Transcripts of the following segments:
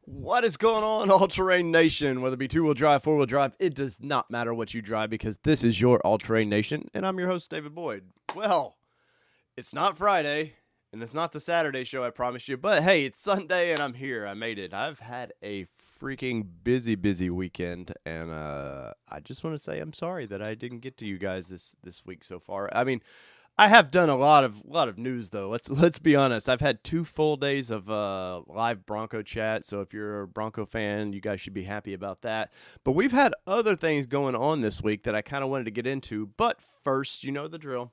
What is going on, All-Terrain Nation? Whether it be two-wheel drive, four-wheel drive, it does not matter what you drive because this is your All-Terrain Nation, and I'm your host, David Boyd. Well, it's not Friday, and it's not the Saturday show, I promise you, but hey, it's Sunday, and I'm here. I made it. I've had a freaking busy weekend, and I just want to say I'm sorry that I didn't get to you guys this week so far. I mean, I have done a lot of news though. Let's be honest. I've had 2 full days of live Bronco chat. So if you're a Bronco fan, you guys should be happy about that. But we've had other things going on this week that I kind of wanted to get into. But first, you know the drill.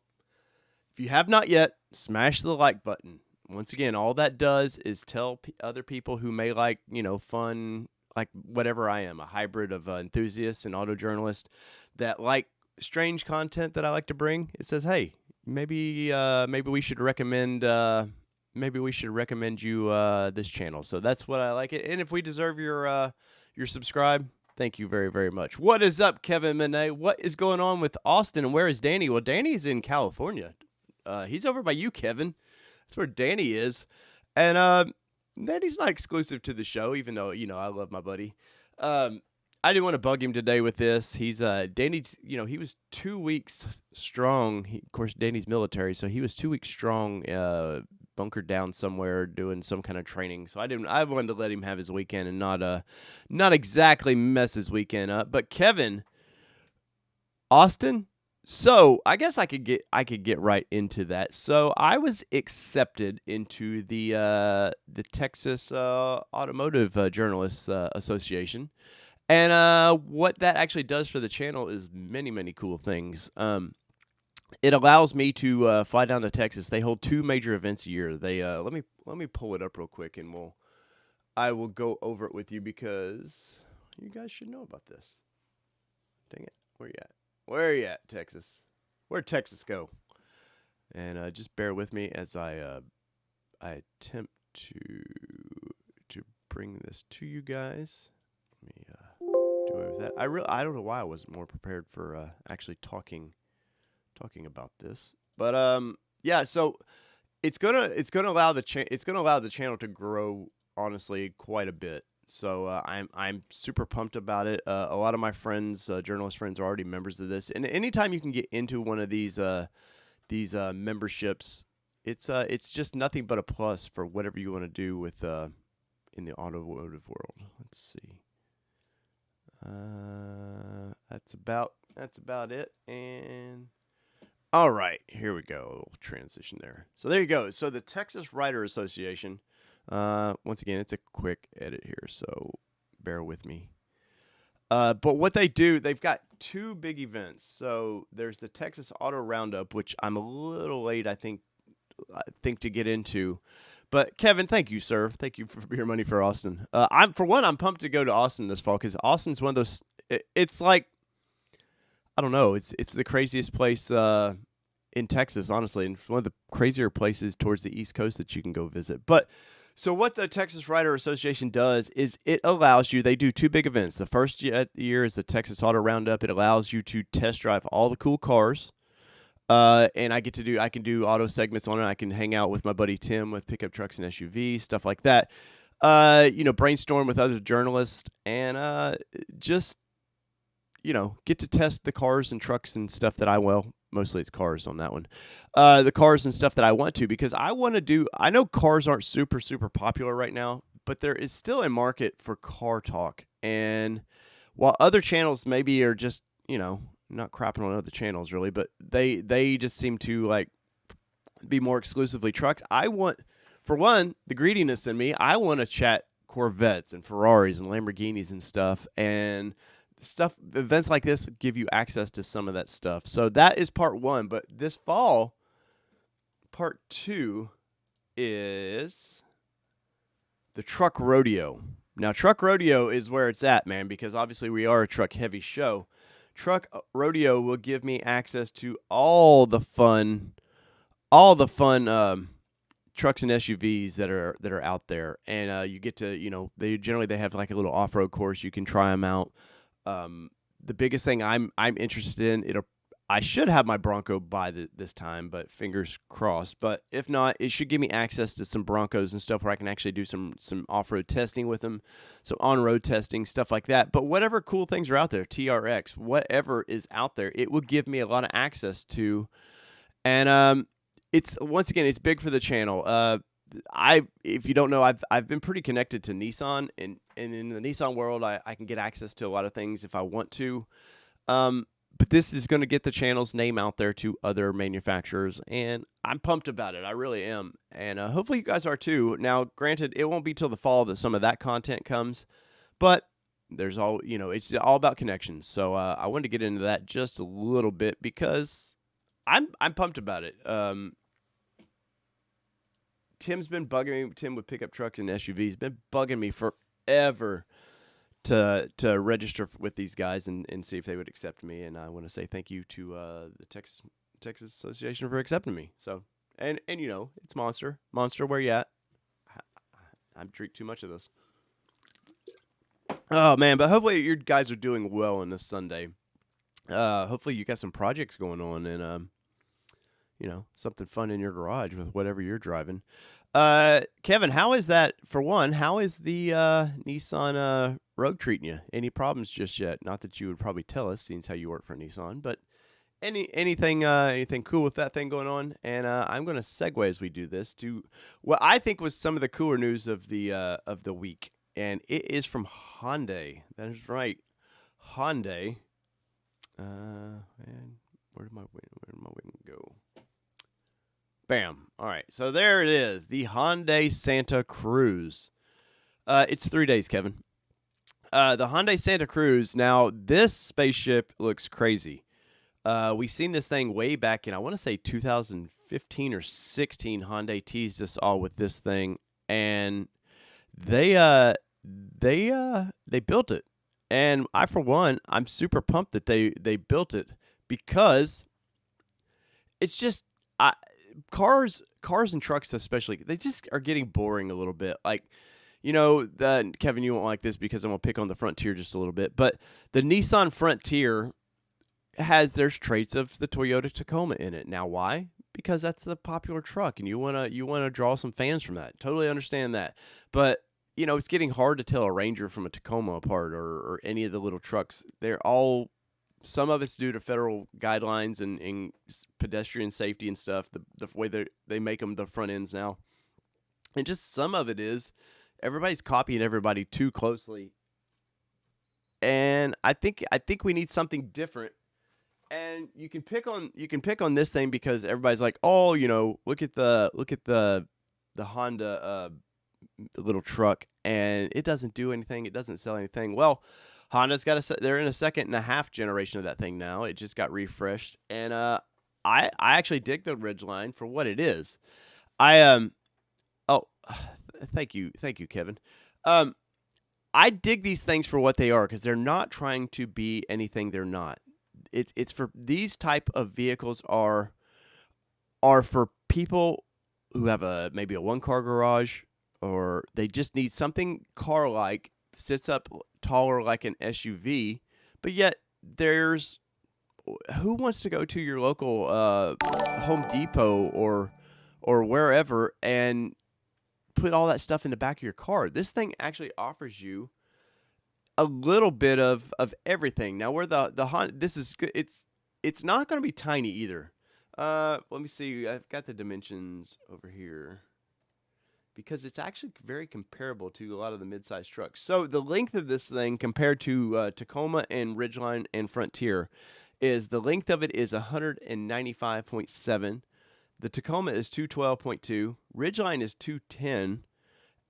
If you have not yet, smash the like button. Once again, all that does is tell other people who may like, fun, like whatever I am, a hybrid of enthusiast and auto journalist that like strange content that I like to bring. It says, hey, maybe we should recommend you this channel. So that's what I like it. And if we deserve your subscribe, thank you very, very much. What is up, Kevin Monet? What is going on with Austin, and where is Danny? Well, Danny's in California. He's over by you, Kevin. That's where Danny is. And Danny's not exclusive to the show, even though, I love my buddy. I didn't want to bug him today with this. He's Danny. He was 2 weeks strong. Of course, Danny's military, so he was 2 weeks strong, bunkered down somewhere doing some kind of training. So I wanted to let him have his weekend and not exactly mess his weekend up. But Kevin, Austin. So I guess I could get right into that. So I was accepted into the Texas Automotive Journalists Association. And what that actually does for the channel is many, many cool things. It allows me to fly down to Texas. They hold 2 major events a year. They let me pull it up real quick, and I will go over it with you because you guys should know about this. Dang it, where you at? Where are you at, Texas? Where'd Texas go? And just bear with me as I attempt to bring this to you guys. Let me do away with that. I don't know why I wasn't more prepared for actually talking about this, but yeah. So it's gonna allow the channel to grow, honestly, quite a bit. So I'm super pumped about it. A lot of my friends, journalist friends, are already members of this, and anytime you can get into one of these memberships, it's just nothing but a plus for whatever you want to do with in the automotive world. Let's see. That's about it. And all right, here we go. We'll transition there. So there you go. So the Texas Writer Association. Once again, it's a quick edit here, so bear with me. But what they do, they've got 2 big events. So there's the Texas Auto Roundup, which I'm a little late, I think to get into. But Kevin, thank you, sir. Thank you for your money for Austin. I'm pumped to go to Austin this fall because Austin's one of those. It's like, I don't know. It's the craziest place in Texas, honestly, and one of the crazier places towards the East Coast that you can go visit. But so what the Texas Writer Association does is it allows you. They do 2 big events. The first year is the Texas Auto Roundup. It allows you to test drive all the cool cars. And I can do auto segments on it. I can hang out with my buddy Tim with pickup trucks and SUVs, stuff like that. Brainstorm with other journalists and just, get to test the cars and trucks and stuff that mostly it's cars on that one. The cars and stuff that I want to, because I know cars aren't super, super popular right now, but there is still a market for car talk. And while other channels maybe are just, not crapping on other channels really, but they just seem to like be more exclusively trucks. I want, for one, the greediness in me, I want to chat Corvettes and Ferraris and Lamborghinis and stuff, and events like this give you access to some of that stuff. So that is part 1, but this fall, part 2 is the truck rodeo. Now, truck rodeo is where it's at, man, because obviously we are a truck heavy show. Truck rodeo will give me access to all the fun trucks and SUVs that are out there, and you get to, they have like a little off road course. You can try them out. The biggest thing I'm interested in, I should have my Bronco by this time, but fingers crossed. But if not, it should give me access to some Broncos and stuff where I can actually do some off-road testing with them, some on-road testing, stuff like that. But whatever cool things are out there, TRX, whatever is out there, it would give me a lot of access to. And it's once again, it's big for the channel. If you don't know, I've been pretty connected to Nissan, and in the Nissan world, I can get access to a lot of things if I want to. But this is going to get the channel's name out there to other manufacturers, and I'm pumped about it. I really am, and hopefully you guys are too. Now, granted, it won't be till the fall that some of that content comes, but it's all about connections. So I wanted to get into that just a little bit because I'm pumped about it. Tim's been bugging me. Tim with pickup trucks and SUVs been bugging me forever to register with these guys and see if they would accept me. And I want to say thank you to the Texas Association for accepting me. So and it's Monster, where you at? I drink too much of this. Oh man, but hopefully you guys are doing well on this Sunday. Hopefully you got some projects going on and something fun in your garage with whatever you're driving. Kevin, how is that? For one, how is the Nissan Rogue treating you? Any problems just yet? Not that you would probably tell us, seeing how you work for Nissan, but anything cool with that thing going on? And I'm going to segue as we do this to what I think was some of the cooler news of the week, and it is from Hyundai. That is right, Hyundai. And where did my wing go? Bam. All right. So there it is. The Hyundai Santa Cruz. It's 3 days, Kevin. The Hyundai Santa Cruz. Now, this spaceship looks crazy. We seen this thing way back in, I want to say 2015 or 16. Hyundai teased us all with this thing, and they built it. And I, for one, I'm super pumped that they built it because it's just cars and trucks especially, they just are getting boring a little bit. Like, Kevin, you won't like this because I'm going to pick on the Frontier just a little bit, but the Nissan Frontier there's traits of the Toyota Tacoma in it. Now, why? Because that's the popular truck, and you wanna draw some fans from that. Totally understand that. But, it's getting hard to tell a Ranger from a Tacoma apart or any of the little trucks. Some of it's due to federal guidelines and pedestrian safety and stuff, the way they make them the front ends now. And just some of it is everybody's copying everybody too closely. And I think we need something different. And you can pick on this thing because everybody's like, "Oh, look at the Honda little truck, and it doesn't do anything. It doesn't sell anything." Well, Honda's they're in a 2.5 generation of that thing now. It just got refreshed, and I actually dig the Ridgeline for what it is. Thank you, Kevin. I dig these things for what they are because they're not trying to be anything they're not. It's for these type of vehicles are for people who have maybe a one-car garage, or they just need something car-like, sits up taller like an SUV, but yet who wants to go to your local Home Depot or wherever and put all that stuff in the back of your car? This thing actually offers you a little bit of everything. Now, where the Honda, this is good. It's not going to be tiny either. Let me see. I've got the dimensions over here because it's actually very comparable to a lot of the midsize trucks. So the length of this thing compared to Tacoma and Ridgeline and Frontier is the length of it is 195.7. The Tacoma is 212.2. Ridgeline is 210,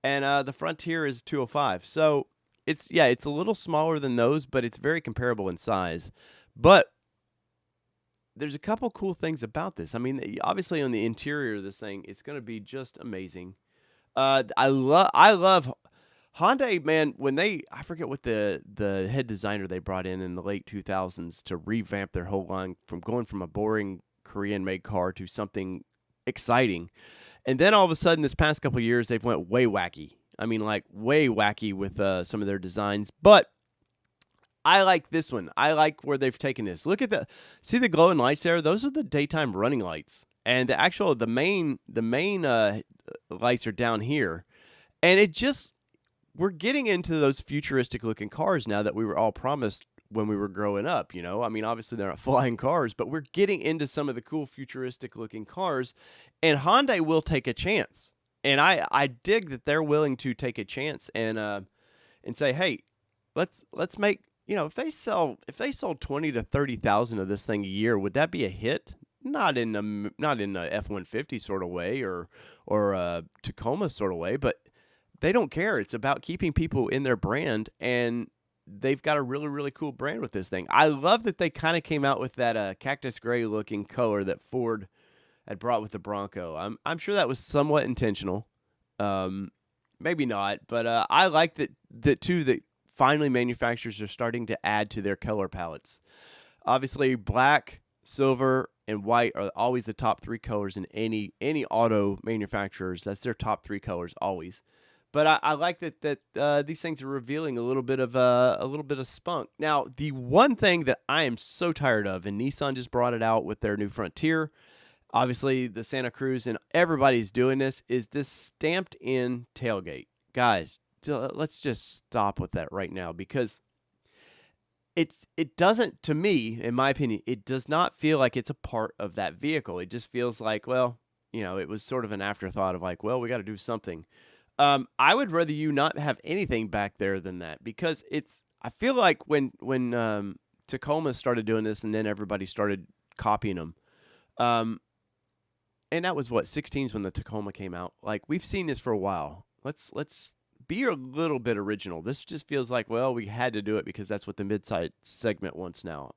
and the Frontier is 205. So it's a little smaller than those, but it's very comparable in size. But there's a couple cool things about this. I mean, obviously on the interior of this thing, it's going to be just amazing. I love Hyundai, man. When I forget what the head designer they brought in the late 2000s to revamp their whole line from going from a boring Korean-made car to something exciting. And then all of a sudden, this past couple of years, they've went way wacky. I mean, like way wacky with some of their designs. But I like this one. I like where they've taken this. Look at see the glowing lights there? Those are the daytime running lights. And the main lights are down here. And we're getting into those futuristic looking cars now that we were all promised when we were growing up, you know? I mean, obviously they're not flying cars, but we're getting into some of the cool futuristic looking cars, and Hyundai will take a chance. And I dig that they're willing to take a chance and say, hey, let's make, you know, if they sold 20 to 30,000 of this thing a year, would that be a hit? Not in a F-150 sort of way or a Tacoma sort of way, but they don't care. It's about keeping people in their brand, and they've got a really, really cool brand with this thing. I love that they kind of came out with that cactus gray looking color that Ford had brought with the Bronco. I'm sure that was somewhat intentional. Maybe not, but I like that finally manufacturers are starting to add to their color palettes. Obviously, black, silver, and white are always the top three colors in any auto manufacturers. That's their top three colors always. But I like that these things are revealing a little bit of spunk. Now, the one thing that I am so tired of, and Nissan just brought it out with their new Frontier, obviously the Santa Cruz, and everybody's doing this, is this stamped-in tailgate. Guys, let's just stop with that right now, because it doesn't, to me, in my opinion, it does not feel like it's a part of that vehicle. It just feels like, well, you know, it was sort of an afterthought of like, well, we got to do something. I would rather you not have anything back there than that, because I feel like when Tacoma started doing this and then everybody started copying them, and that was 16s when the Tacoma came out. Like, we've seen this for a while. Let's be a little bit original. This just feels like, well, we had to do it because that's what the mid-size segment wants now.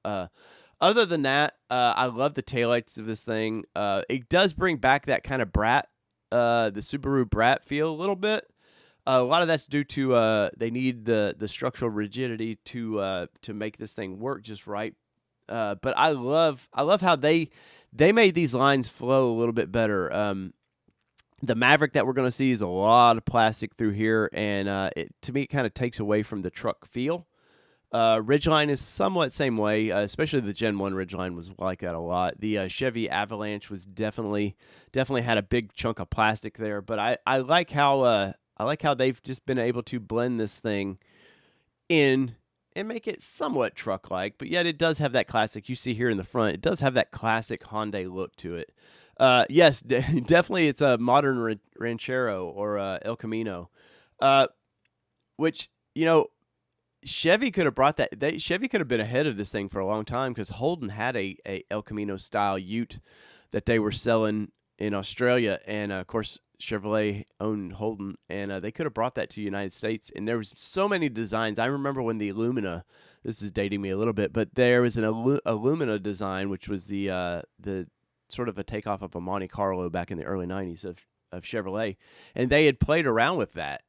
Other than that, I love the taillights of this thing. It does bring back that kind of brat, the Subaru brat feel a little bit. A lot of that's due to they need the structural rigidity to make this thing work just right. But I love how they made these lines flow a little bit better. The Maverick that we're going to see is a lot of plastic through here, and to me, it kind of takes away from the truck feel. Ridgeline is somewhat same way, especially the Gen 1 Ridgeline was like that a lot. The Chevy Avalanche was definitely had a big chunk of plastic there, but I like how they've just been able to blend this thing in and make it somewhat truck-like, but yet it does have that classic you see here in the front. It does have that classic Hyundai look to it. Yes, definitely it's a modern Ranchero or El Camino, which, you know, Chevy could have brought that. Chevy could have been ahead of this thing for a long time, because Holden had a El Camino style Ute that they were selling in Australia, and of course Chevrolet owned Holden, and they could have brought that to the United States. And there was so many designs. I remember when the Illumina, this is dating me a little bit, but there was an Illumina design, which was the sort of a takeoff of a Monte Carlo back in the early 90s of Chevrolet, and they had played around with that,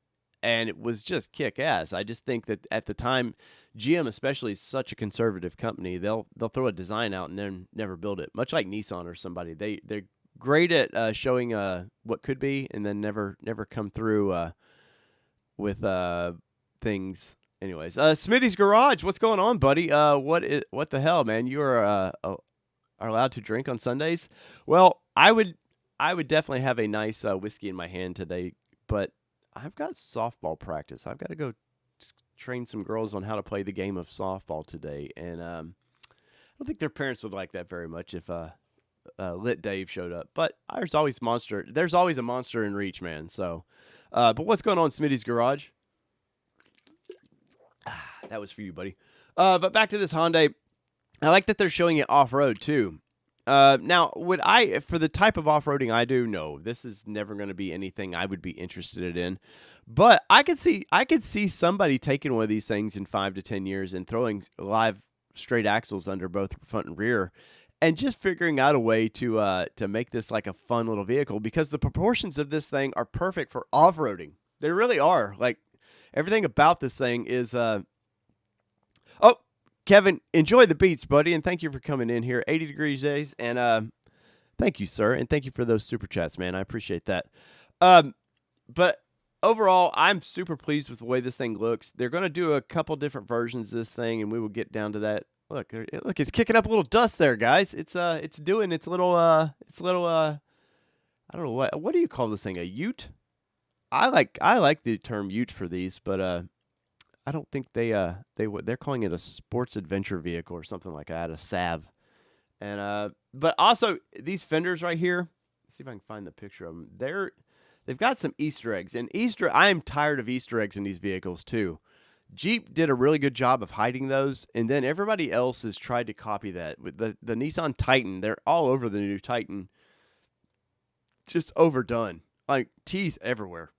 and it was just kick-ass. I just think that at the time, GM especially is such a conservative company. They'll throw a design out and then never build it, much like Nissan or somebody. They're great at showing what could be, and then never come through with things. Anyways, Smitty's Garage, what's going on, buddy? What the hell, man? You are allowed to drink on Sundays? Well, I would definitely have a nice whiskey in my hand today, but I've got softball practice. I've got to go train some girls on how to play the game of softball today, and I don't think their parents would like that very much if Lit Dave showed up. But there's always a monster in reach, man. So, but what's going on, Smitty's Garage? That was for you, buddy. But back to this Hyundai. I like that they're showing it off-road, too. Now, for the type of off-roading I do, no, this is never going to be anything I would be interested in. But I could see somebody taking one of these things in 5 to 10 years and throwing live straight axles under both front and rear, and just figuring out a way to make this like a fun little vehicle, because the proportions of this thing are perfect for off-roading. They really are. Like, everything about this thing is Kevin, enjoy the beats, buddy, and thank you for coming in here. 80 degrees days, and Thank you, sir, and thank you for those super chats, man. I appreciate that. Um, but overall, I'm super pleased with the way this thing looks. They're going to do a couple different versions of this thing, and we will get down to that. Look, look, it's kicking up a little dust there, guys. It's doing its little. I don't know what do you call this thing? A Ute? I like the term Ute for these, but I don't think they're calling it a sports adventure vehicle or something like that, a SAV. And but also these fenders right here. Let's see if I can find the picture of them. They've got some Easter eggs, and I am tired of Easter eggs in these vehicles too. Jeep did a really good job of hiding those, and then everybody else has tried to copy that. With the Nissan Titan, they're all over the new Titan. Just overdone, like tees everywhere.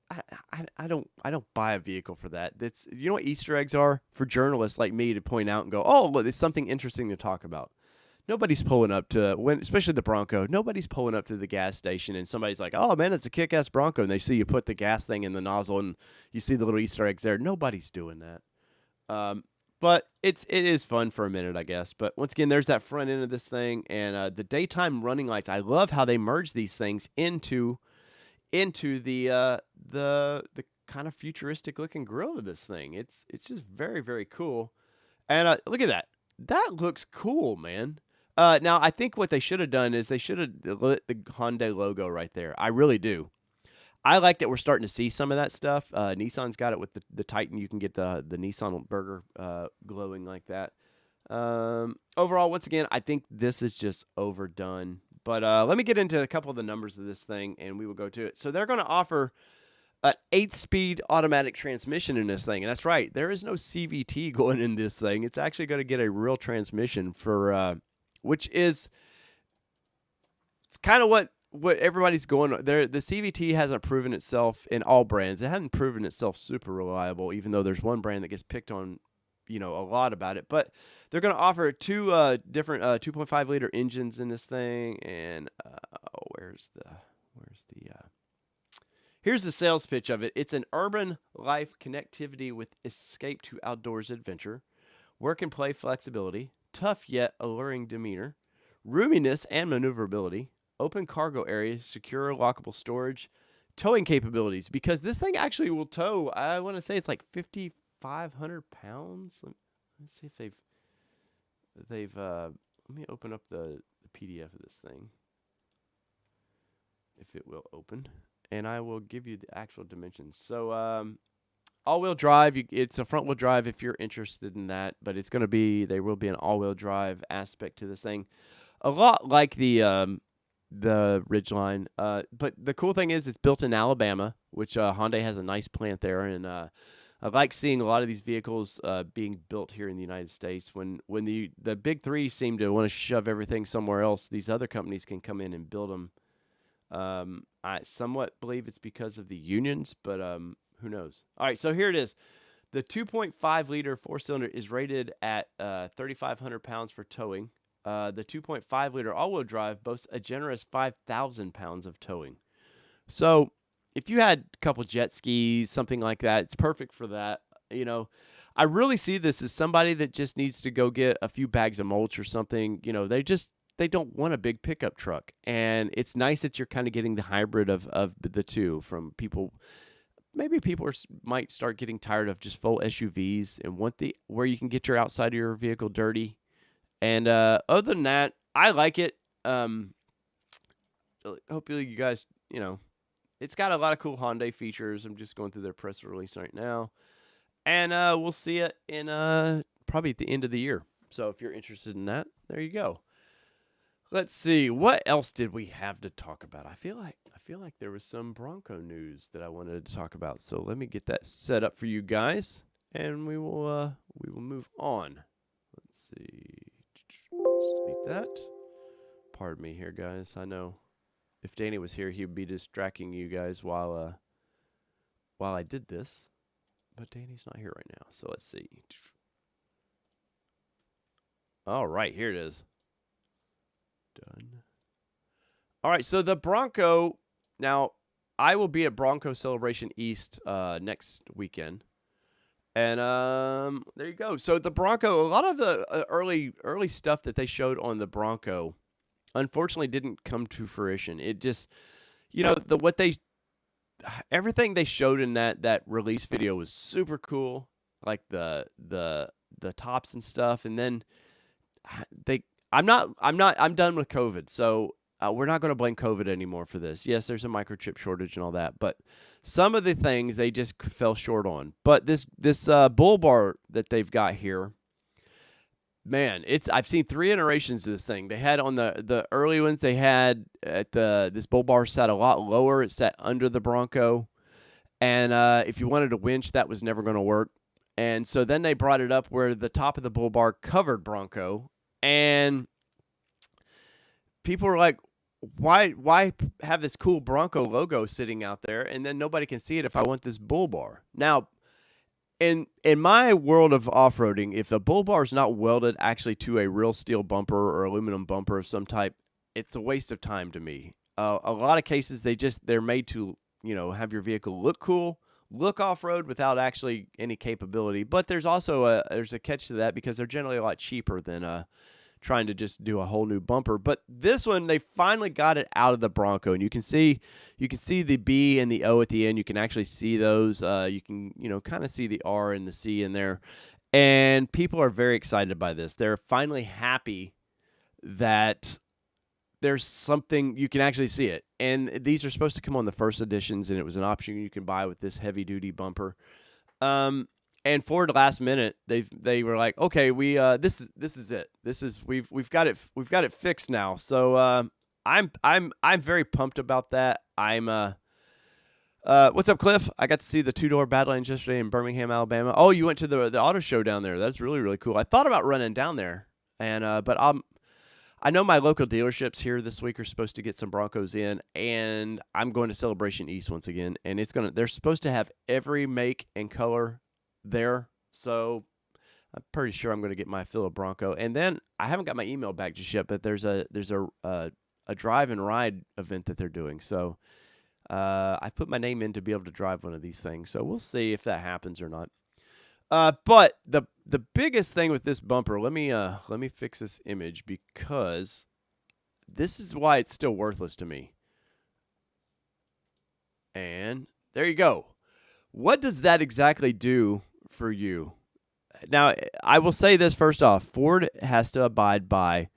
I don't buy a vehicle for that. That's what Easter eggs are for journalists like me to point out and go, oh look, there's something interesting to talk about. Nobody's pulling up to especially the Bronco. Nobody's pulling up to the gas station and somebody's like, "Oh man, it's a kick-ass Bronco," and they see you put the gas thing in the nozzle and you see the little Easter eggs there. Nobody's doing that. But it is fun for a minute, I guess. But once again, there's that front end of this thing and the daytime running lights. I love how they merge these things into the kind of futuristic looking grill of this thing. It's just very, very cool. And look at that. That looks cool, man. Now, I think what they should have done is they should have lit the Hyundai logo right there. I really do. I like that we're starting to see some of that stuff. Nissan's got it with the Titan. You can get the Nissan burger glowing like that. Overall, once again, I think this is just overdone. But let me get into a couple of the numbers of this thing, and we will go to it. So they're going to offer an 8-speed automatic transmission in this thing. And that's right. There is no CVT going in this thing. It's actually going to get a real transmission for which is it's kind of what everybody's going there. The CVT hasn't proven itself in all brands. It hasn't proven itself super reliable, even though there's one brand that gets picked on, a lot about it. But they're going to offer two different 2.5 liter engines in this thing. And here's the sales pitch of it. It's an urban life connectivity with escape to outdoors adventure, work and play flexibility, tough yet alluring demeanor, roominess and maneuverability, open cargo areas, secure lockable storage, towing capabilities. Because this thing actually will tow, I want to say it's like 5,500 pounds. Let's see if they've let me open up the PDF of this thing, if it will open, and I will give you the actual dimensions. So all-wheel drive, it's a front-wheel drive if you're interested in that, but there will be an all-wheel drive aspect to this thing. A lot like the Ridgeline. But the cool thing is it's built in Alabama, which Hyundai has a nice plant there, and I like seeing a lot of these vehicles being built here in the United States. When the big three seem to want to shove everything somewhere else, these other companies can come in and build them. I somewhat believe it's because of the unions, but who knows? All right, so here it is. The 2.5 liter four-cylinder is rated at 3,500 pounds for towing. The 2.5 liter all-wheel drive boasts a generous 5,000 pounds of towing. So if you had a couple jet skis, something like that, it's perfect for that. I really see this as somebody that just needs to go get a few bags of mulch or something. They don't want a big pickup truck. And it's nice that you're kind of getting the hybrid of the two from people. Maybe people might start getting tired of just full SUVs and want where you can get your outside of your vehicle dirty. And other than that, I like it. Hopefully you guys, it's got a lot of cool Hyundai features. I'm just going through their press release right now. And we'll see it in probably at the end of the year. So if you're interested in that, there you go. Let's see. What else did we have to talk about? I feel like there was some Bronco news that I wanted to talk about. So let me get that set up for you guys, and we will move on. Let's see. Delete that. Pardon me here, guys. I know if Danny was here, he would be distracting you guys while I did this. But Danny's not here right now, so let's see. All right, here it is. Done. All right, so the Bronco. Now, I will be at Bronco Celebration East next weekend. And there you go. So the Bronco, a lot of the early stuff that they showed on the Bronco unfortunately didn't come to fruition. It just, everything they showed in that release video was super cool, like the tops and stuff. And then they, I'm done with COVID, so we're not going to blame COVID anymore for this. Yes, there's a microchip shortage and all that, but some of the things they just fell short on. But this bull bar that they've got here, man, I've seen 3 iterations of this thing. They had on the early ones, they had at this bull bar sat a lot lower. It sat under the Bronco, and if you wanted a winch, that was never going to work. And so then they brought it up where the top of the bull bar covered Bronco, and people were like, why have this cool Bronco logo sitting out there and then nobody can see it if I want this bull bar? Now, in my world of off-roading, if the bull bar is not welded actually to a real steel bumper or aluminum bumper of some type, it's a waste of time to me. A lot of cases they're made to, have your vehicle look cool, look off-road without actually any capability. But there's also there's a catch to that because they're generally a lot cheaper than trying to just do a whole new bumper. But this one, they finally got it out of the Bronco, and you can see the B and the O at the end. You can actually see those. You can kind of see the R and the C in there, and people are very excited by this. They're finally happy that there's something you can actually see it. And these are supposed to come on the first editions, and it was an option you can buy with this heavy duty bumper. And Ford last minute, they were like, okay, we this is it. We've got it fixed now. So I'm very pumped about that. What's up, Cliff? I got to see the 2-door Badlands yesterday in Birmingham, Alabama. Oh, you went to the auto show down there. That's really, really cool. I thought about running down there, and but I know my local dealerships here this week are supposed to get some Broncos in, and I'm going to Celebration East once again, and they're supposed to have every make and color there, so I'm pretty sure I'm going to get my fill of Bronco. And then I haven't got my email back just yet, but there's a drive and ride event that they're doing. So I put my name in to be able to drive one of these things. So we'll see if that happens or not. But the biggest thing with this bumper, let me fix this image because this is why it's still worthless to me. And there you go. What does that exactly do for you? Now, I will say this first off. Ford has to abide by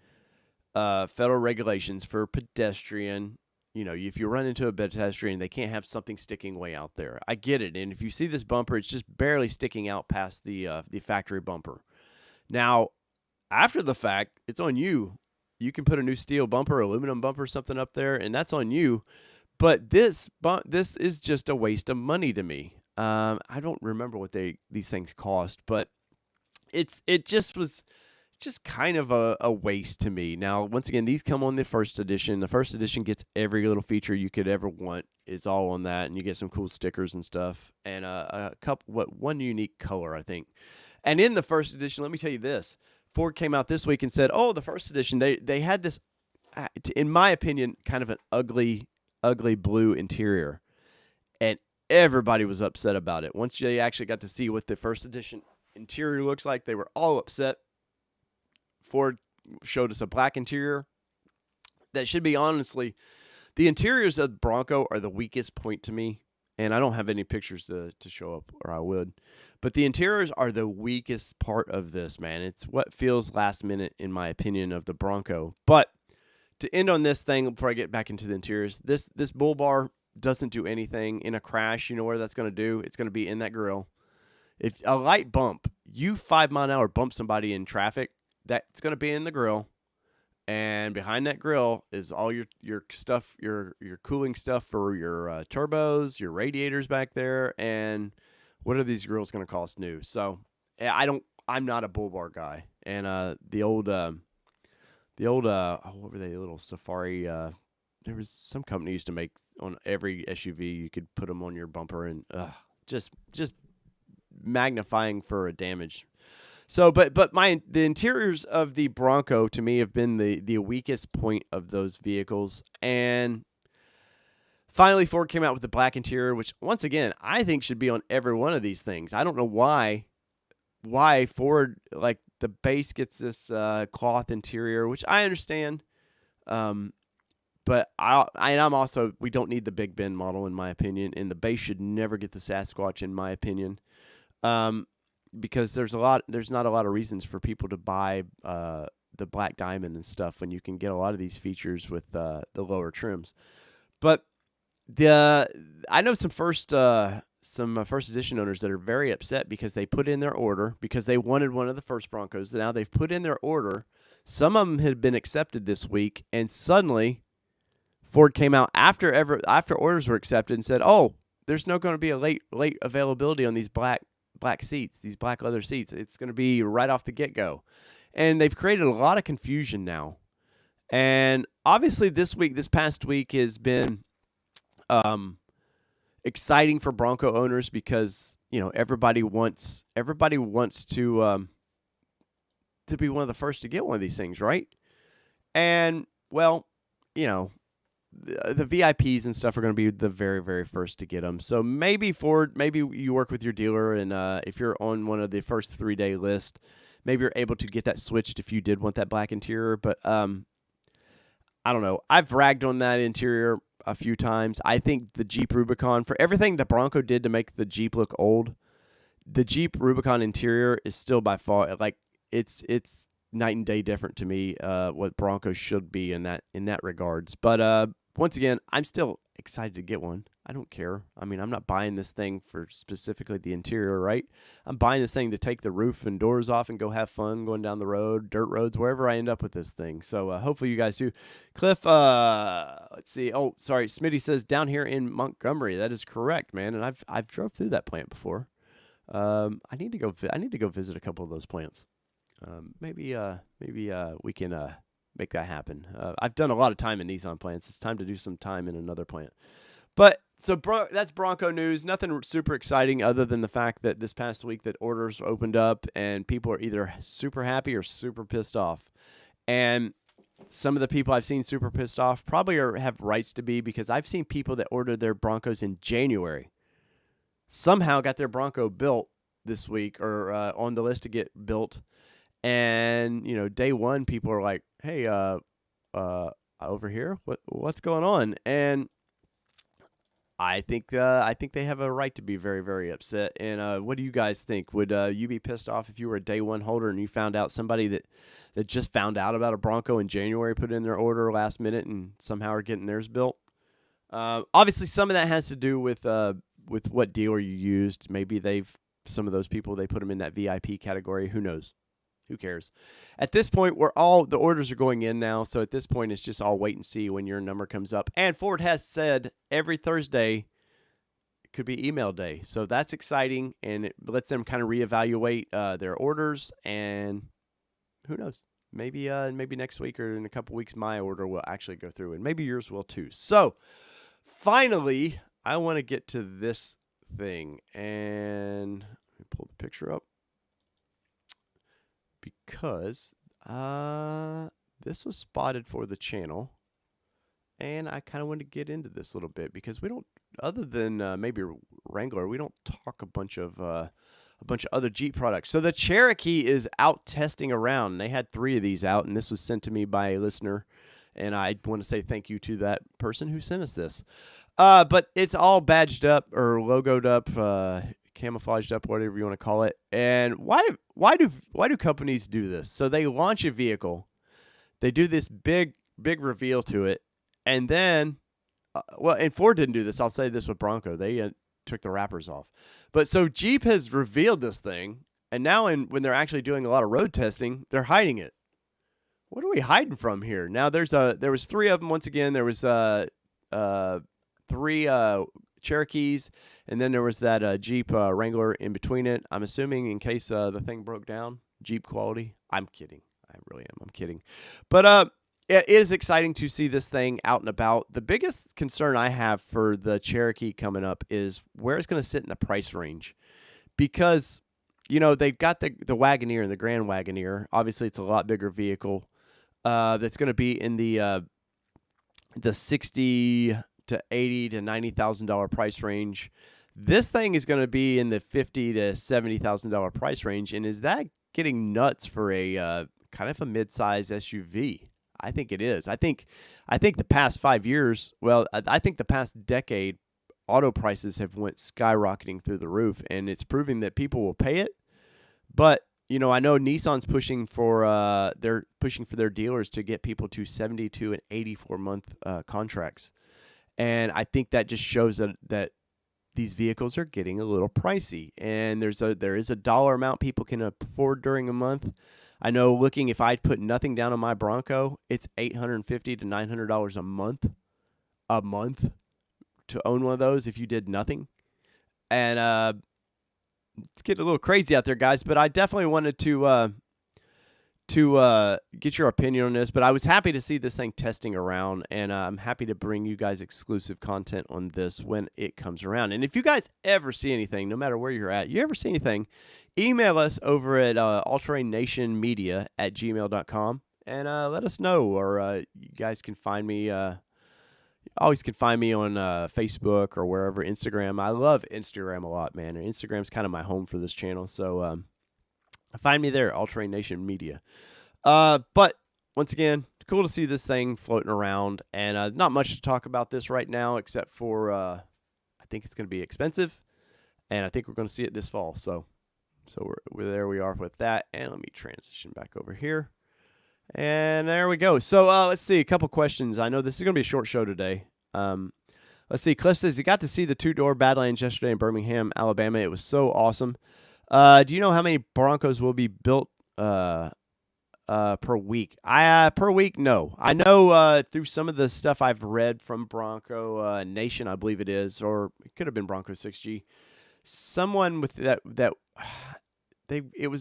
federal regulations for pedestrian. If you run into a pedestrian, they can't have something sticking way out there. I get it. And if you see this bumper, it's just barely sticking out past the factory bumper. Now, after the fact, it's on you. You can put a new steel bumper, aluminum bumper, something up there, and that's on you. But this is just a waste of money to me. I don't remember what these things cost, but it just was just kind of a waste to me. Now, once again, these come on the first edition. The first edition gets every little feature you could ever want is all on that, and you get some cool stickers and stuff, and one unique color, I think. And in the first edition, let me tell you this: Ford came out this week and said, "Oh, the first edition they had this, in my opinion, kind of an ugly blue interior," and everybody was upset about it. Once they actually got to see what the first edition interior looks like, they were all upset. Ford showed us a black interior that should be, honestly, the interiors of the Bronco are the weakest point to me, and I don't have any pictures to show up, or I would. But the interiors are the weakest part of this, man. It's what feels last minute, in my opinion, of the Bronco. But to end on this thing before I get back into the interiors, this bull bar doesn't do anything. In a crash, you know where that's going to do? It's going to be in that grill. If a light bump, you 5 mile an hour bump somebody in traffic, that's going to be in the grill. And behind that grill is all your stuff, your cooling stuff for your turbos, your radiators back there. And what are these grills going to cost new? So I'm not a bull bar guy. And the old what were they? Little Safari. There was some company used to make on every SUV. You could put them on your bumper, and just magnifying for a damage. So, but the interiors of the Bronco to me have been the weakest point of those vehicles. And finally, Ford came out with the black interior, which once again I think should be on every one of these things. I don't know why Ford, like, the base gets this cloth interior, which I understand. Um, but I'm also, we don't need the Big Ben model in my opinion, and the base should never get the Sasquatch in my opinion. Um, because there's not a lot of reasons for people to buy the Black Diamond and stuff when you can get a lot of these features with the lower trims. But I know some first edition owners that are very upset because they put in their order because they wanted one of the first Broncos. Now they've put in their order. Some of them had been accepted this week, and suddenly Ford came out after orders were accepted and said, "Oh, there's no going to be a late availability on these black seats, these black leather seats. It's going to be right off the get-go." And they've created a lot of confusion now. And obviously this past week has been exciting for Bronco owners because, everybody wants to be one of the first to get one of these things, right? And well, the VIPs and stuff are going to be the very, very first to get them. So maybe Ford, maybe you work with your dealer, and if you're on one of the first 3-day list, maybe you're able to get that switched if you did want that black interior. But I don't know. I've ragged on that interior a few times. I think the Jeep Rubicon, for everything the Bronco did to make the Jeep look old, the Jeep Rubicon interior is still by far, like, it's night and day different to me, what Bronco should be in that regards. But once again, I'm still excited to get one. I don't care. I mean, I'm not buying this thing for specifically the interior, right? I'm buying this thing to take the roof and doors off and go have fun going down the road, dirt roads, wherever I end up with this thing. So hopefully you guys do. Cliff, let's see. Oh, sorry. Smitty says down here in Montgomery. That is correct, man. And I've drove through that plant before. I need to go visit a couple of those plants. Maybe we can make that happen. I've done a lot of time in Nissan plants. It's time to do some time in another plant. But so that's Bronco news. Nothing super exciting other than the fact that this past week that orders opened up and people are either super happy or super pissed off. And some of the people I've seen super pissed off probably have rights to be, because I've seen people that ordered their Broncos in January somehow got their Bronco built this week or on the list to get built. And, day one, people are like, "Hey, over here, what's going on?" And I think they have a right to be very, very upset. And what do you guys think? Would you be pissed off if you were a day one holder and you found out somebody that just found out about a Bronco in January put in their order last minute and somehow are getting theirs built? Obviously, some of that has to do with what dealer you used. Maybe some of those people, they put them in that VIP category. Who knows? Who cares? At this point, the orders are going in now, so at this point, it's just all wait and see when your number comes up. And Ford has said every Thursday could be email day, so that's exciting, and it lets them kind of reevaluate their orders. And who knows? Maybe next week or in a couple weeks, my order will actually go through, and maybe yours will too. So finally, I want to get to this thing, and let me pull the picture up. Because this was spotted for the channel, and I kind of want to get into this a little bit because we don't, other than maybe Wrangler, we don't talk a bunch of other Jeep products. So the Cherokee is out testing around. They had 3 of these out, and this was sent to me by a listener, and I want to say thank you to that person who sent us this. But it's all badged up or logoed up, camouflaged up, whatever you want to call it. And why do companies do this? So they launch a vehicle, they do this big reveal to it, and then and Ford didn't do this. I'll say this with Bronco, they took the wrappers off. But so Jeep has revealed this thing, and now when they're actually doing a lot of road testing, they're hiding it. What are we hiding from here? Now there was 3 of them. Once again, there was 3 Cherokees, and then there was that Jeep Wrangler in between it. I'm assuming in case the thing broke down, Jeep quality. I'm kidding. I really am. I'm kidding. But it is exciting to see this thing out and about. The biggest concern I have for the Cherokee coming up is where it's going to sit in the price range, because they've got the Wagoneer and the Grand Wagoneer. Obviously, it's a lot bigger vehicle. That's going to be in the $60,000 to $80,000 to $90,000 price range. This thing is going to be in the $50,000 to $70,000 price range, and is that getting nuts for a kind of a mid-size SUV? I think it is. I think the past 5 years, well, I think the past decade, auto prices have went skyrocketing through the roof, and it's proving that people will pay it. But I know Nissan's pushing for they're pushing for their dealers to get people to 72 and 84-month contracts, and I think that just shows that these vehicles are getting a little pricey, and there is a dollar amount people can afford during a month. I know, looking, if I put nothing down on my Bronco, it's $850 to $900 a month to own one of those if you did nothing. And it's getting a little crazy out there, guys. But I definitely wanted to get your opinion on this. But I was happy to see this thing testing around, and I'm happy to bring you guys exclusive content on this when it comes around. And if you guys ever see anything, no matter where you're at, you ever see anything, email us over at allterrainnationmedia@gmail.com and let us know. Or you guys can find me. Always can find me on Facebook or wherever. Instagram. I love Instagram a lot, man. And Instagram's kind of my home for this channel. So find me there, All Terrain Nation Media. But once again, it's cool to see this thing floating around. And not much to talk about this right now, except for I think it's going to be expensive. And I think we're going to see it this fall. So we're there we are with that. And let me transition back over here. And there we go. So let's see, a couple questions. I know this is going to be a short show today. Let's see. Cliff says he got to see the two-door Badlands yesterday in Birmingham, Alabama. It was so awesome. Do you know how many Broncos will be built per week? Per week, no. I know through some of the stuff I've read from Bronco Nation, I believe it is, or it could have been Bronco 6G. Someone with that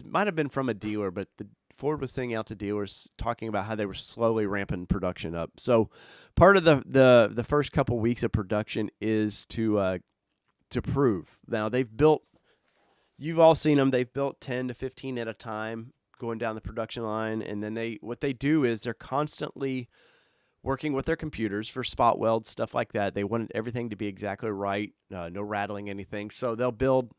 might have been from a dealer, but the Ford was sending out to dealers talking about how they were slowly ramping production up. So part of the first couple weeks of production is to prove. Now you've all seen them. They've built 10 to 15 at a time going down the production line. And then what they do is they're constantly working with their computers for spot welds, stuff like that. They want everything to be exactly right. No rattling anything. So they'll build.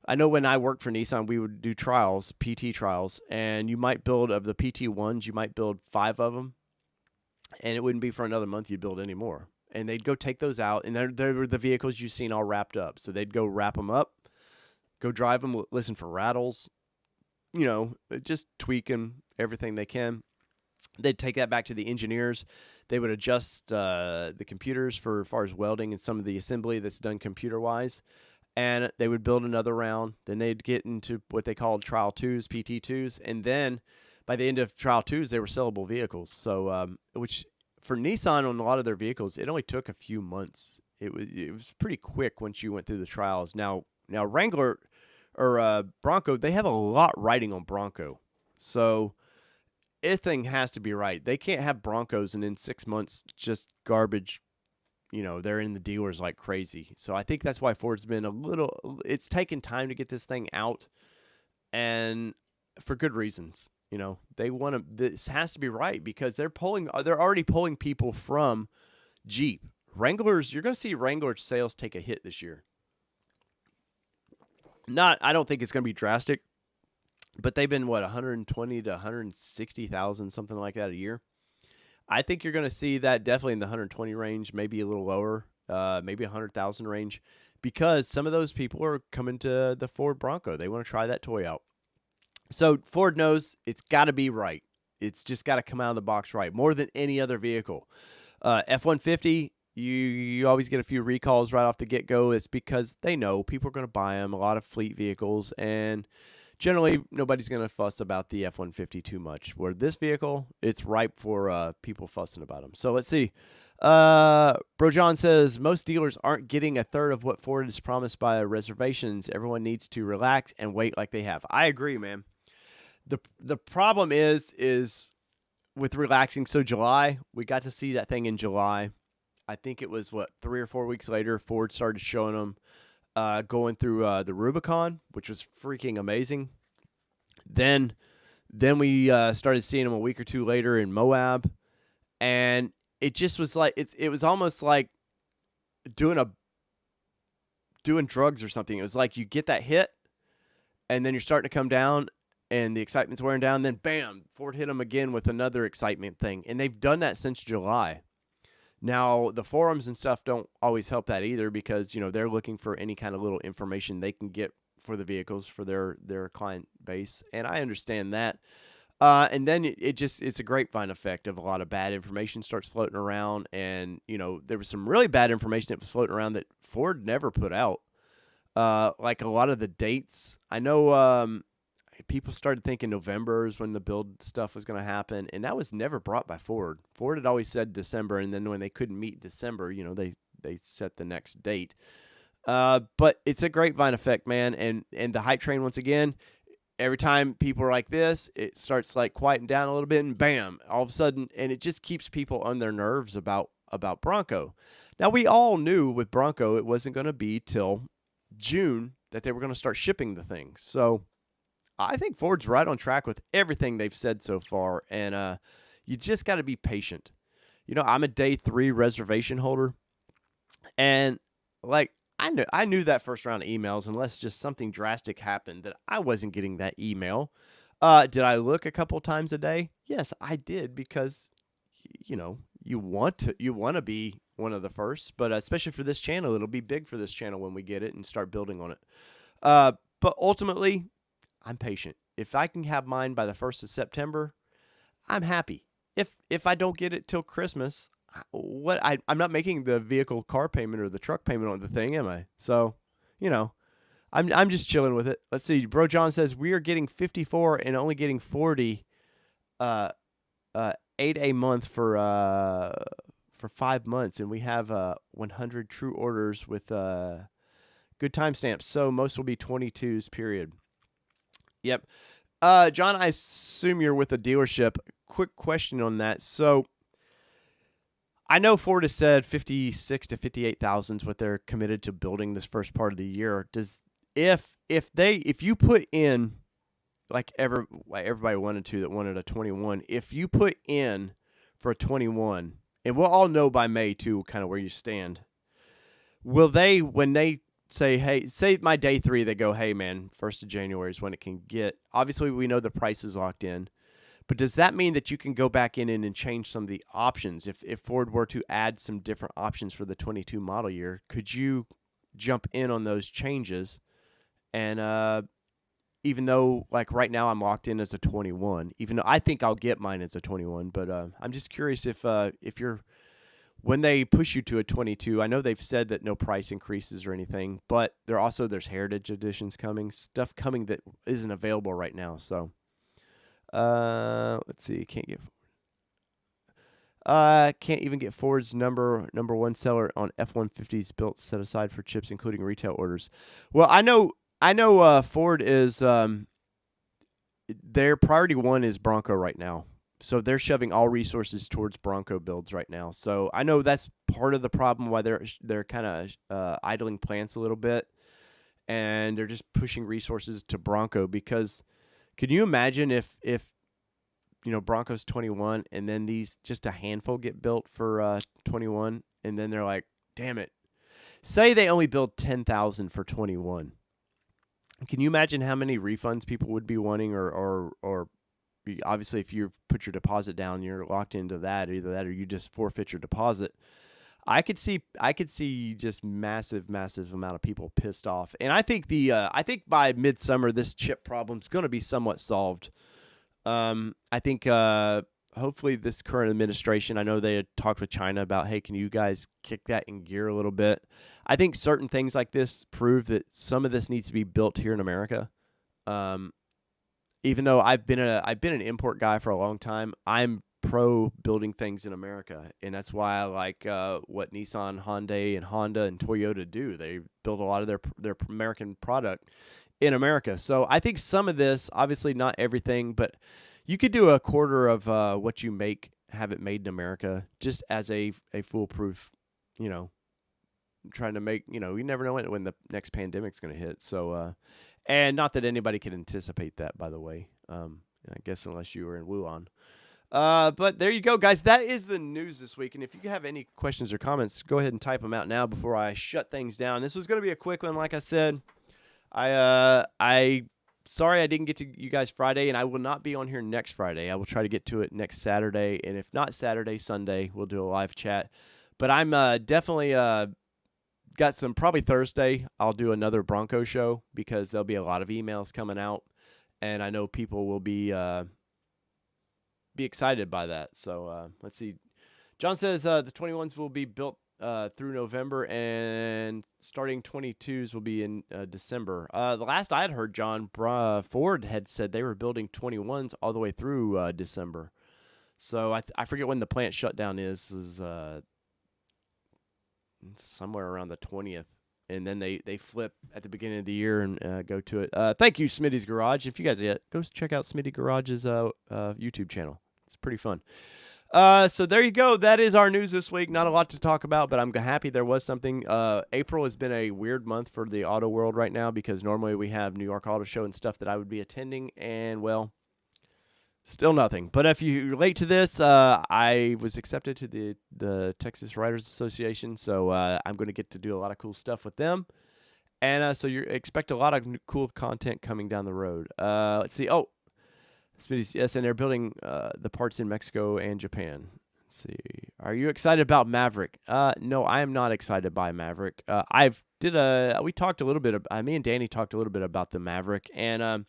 I know when I worked for Nissan, we would do trials, PT trials, and you might build, of the PT ones, you might build 5 of them, and it wouldn't be for another month you'd build any more. And they'd go take those out, and they're the vehicles you've seen all wrapped up. So they'd go wrap them up, go drive them, listen for rattles, just tweak them, everything they can. They'd take that back to the engineers. They would adjust the computers for as far as welding and some of the assembly that's done computer-wise. And they would build another round. Then they'd get into what they called trial 2s, PT 2s. And then by the end of trial 2s, they were sellable vehicles. So, which for Nissan on a lot of their vehicles, it only took a few months. It was pretty quick once you went through the trials. Now Wrangler or Bronco, they have a lot riding on Bronco. So everything has to be right. They can't have Broncos and in 6 months just garbage. They're in the dealers like crazy. So I think that's why Ford's been it's taken time to get this thing out, and for good reasons. They this has to be right because they're already pulling people from Jeep. Wranglers, you're going to see Wrangler sales take a hit this year. I don't think it's going to be drastic, but they've been 120 to 160,000, something like that a year. I think you're going to see that definitely in the 120 range, maybe a little lower, maybe 100,000 range, because some of those people are coming to the Ford Bronco. They want to try that toy out. So Ford knows it's got to be right. It's just got to come out of the box right, more than any other vehicle. F-150, you always get a few recalls right off the get-go. It's because they know people are going to buy them, a lot of fleet vehicles, and generally, nobody's going to fuss about the F-150 too much. Where this vehicle, it's ripe for people fussing about them. So let's see. Bro John says, most dealers aren't getting a third of what Ford has promised by reservations. Everyone needs to relax and wait like they have. I agree, man. The problem is with relaxing. So July, we got to see that thing in July. I think it was, 3 or 4 weeks later, Ford started showing them going through the Rubicon, which was freaking amazing. Then we started seeing them a week or two later in Moab, and it just was like it was almost like doing drugs or something. It was like you get that hit, and then you're starting to come down, and the excitement's wearing down. Then, bam, Ford hit them again with another excitement thing. And they've done that since July. Now, the forums and stuff don't always help that either because, they're looking for any kind of little information they can get for the vehicles for their client base. And I understand that. And then it's a grapevine effect of a lot of bad information starts floating around. And, there was some really bad information that was floating around that Ford never put out. Like a lot of the dates. I know people started thinking November is when the build stuff was going to happen, and that was never brought by Ford. Ford had always said December, and then when they couldn't meet December, they set the next date. But it's a grapevine effect, man, and the hype train once again. Every time people are like this, it starts like quieting down a little bit, and bam, all of a sudden, and it just keeps people on their nerves about Bronco. Now, we all knew with Bronco it wasn't going to be till June that they were going to start shipping the thing. So I think Ford's right on track with everything they've said so far, and you just got to be patient. I'm a day 3 reservation holder, and like I knew that first round of emails, unless just something drastic happened, that I wasn't getting that email. Did I look a couple times a day? Yes, I did, because you want to be one of the first, but especially for this channel, it'll be big for this channel when we get it and start building on it. But ultimately, I'm patient. If I can have mine by the 1st of September, I'm happy. If I don't get it till Christmas, I'm not making the vehicle car payment or the truck payment on the thing, am I? So, I'm just chilling with it. Let's see. Bro John says we are getting 54 and only getting 40 8 a month for 5 months, and we have 100 true orders with good timestamps. So most will be 22s, period. Yep. John, I assume you're with a dealership. Quick question on that. So I know Ford has said 56 to 58,000 is what they're committed to building this first part of the year. If you put in like everybody wanted to that wanted a 21, if you put in for a 21, and we'll all know by May too kind of where you stand, will they, when they say, hey, say my day 3, they go, hey man, 1st of January is when it can get, obviously we know the price is locked in, but does that mean that you can go back in and change some of the options? If Ford were to add some different options for the 22 model year, could you jump in on those changes? And even though, like right now, I'm locked in as a 21, even though I think I'll get mine as a 21, but I'm just curious if you're, when they push you to a 22, I know they've said that no price increases or anything, but there's heritage editions coming, stuff coming that isn't available right now. So let's see, can't even get Ford's number 1 seller on F-150s built set aside for chips, including retail orders. Well, I know Ford is their priority 1 is Bronco right now. So they're shoving all resources towards Bronco builds right now. So I know that's part of the problem why they're kind of idling plants a little bit, and they're just pushing resources to Bronco. Because can you imagine if Bronco's 21 and then these just a handful get built for 21, and then they're like, damn it, say they only build 10,000 for 21. Can you imagine how many refunds people would be wanting, or obviously if you put your deposit down, you're locked into that, either that or you just forfeit your deposit. I could see just massive amount of people pissed off. And I think by midsummer this chip problem's going to be somewhat solved. I think hopefully this current administration, I know they had talked with China about, hey, can you guys kick that in gear a little bit? I think certain things like this prove that some of this needs to be built here in America. Even though I've been an import guy for a long time, I'm pro building things in America, and that's why I like what Nissan, Hyundai, and Honda and Toyota do. They build a lot of their American product in America. So I think some of this, obviously not everything, but you could do a quarter of what you make, have it made in America, just as a foolproof, trying to make, you never know when the next pandemic's going to hit. So, and not that anybody can anticipate that, by the way. I guess unless you were in Wuhan. But there you go, guys. That is the news this week. And if you have any questions or comments, go ahead and type them out now before I shut things down. This was going to be a quick one, like I said. I sorry I didn't get to you guys Friday, and I will not be on here next Friday. I will try to get to it next Saturday, and if not Saturday, Sunday, we'll do a live chat. But I'm definitely got some, probably Thursday, I'll do another Bronco show because there'll be a lot of emails coming out, and I know people will be excited by that. So let's see. John says the 21s will be built through November, and starting 22s will be in December. The last I had heard, John, Ford had said they were building 21s all the way through December. So I forget when the plant shutdown is somewhere around the 20th. And then they flip at the beginning of the year and go to it. Thank you, Smitty's Garage. If you guys yet, go check out Smitty Garage's YouTube channel. It's pretty fun. So there you go. That is our news this week. Not a lot to talk about, but I'm happy there was something. April has been a weird month for the auto world right now because normally we have New York Auto Show and stuff that I would be attending, and, well, still nothing. But if you relate to this, I was accepted to the Texas Writers Association, so I'm going to get to do a lot of cool stuff with them. And so you expect a lot of cool content coming down the road. Let's see. Oh, yes, and they're building the parts in Mexico and Japan. Let's see. Are you excited about Maverick? No, I am not excited by Maverick. We talked a little bit. Me and Danny talked a little bit about the Maverick, and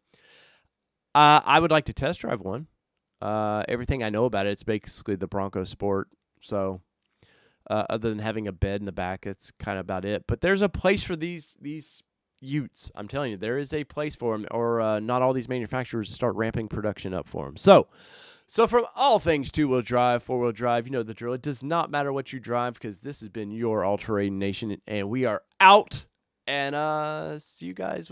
I would like to test drive one. Everything I know about it, it's basically the Bronco Sport. So, other than having a bed in the back, that's kind of about it. But there's a place for these Utes. I'm telling you, there is a place for them, or not all these manufacturers start ramping production up for them. So from all things two-wheel drive, four-wheel drive, you know the drill. It does not matter what you drive because this has been your All-Terrain Nation, and we are out. And see you guys with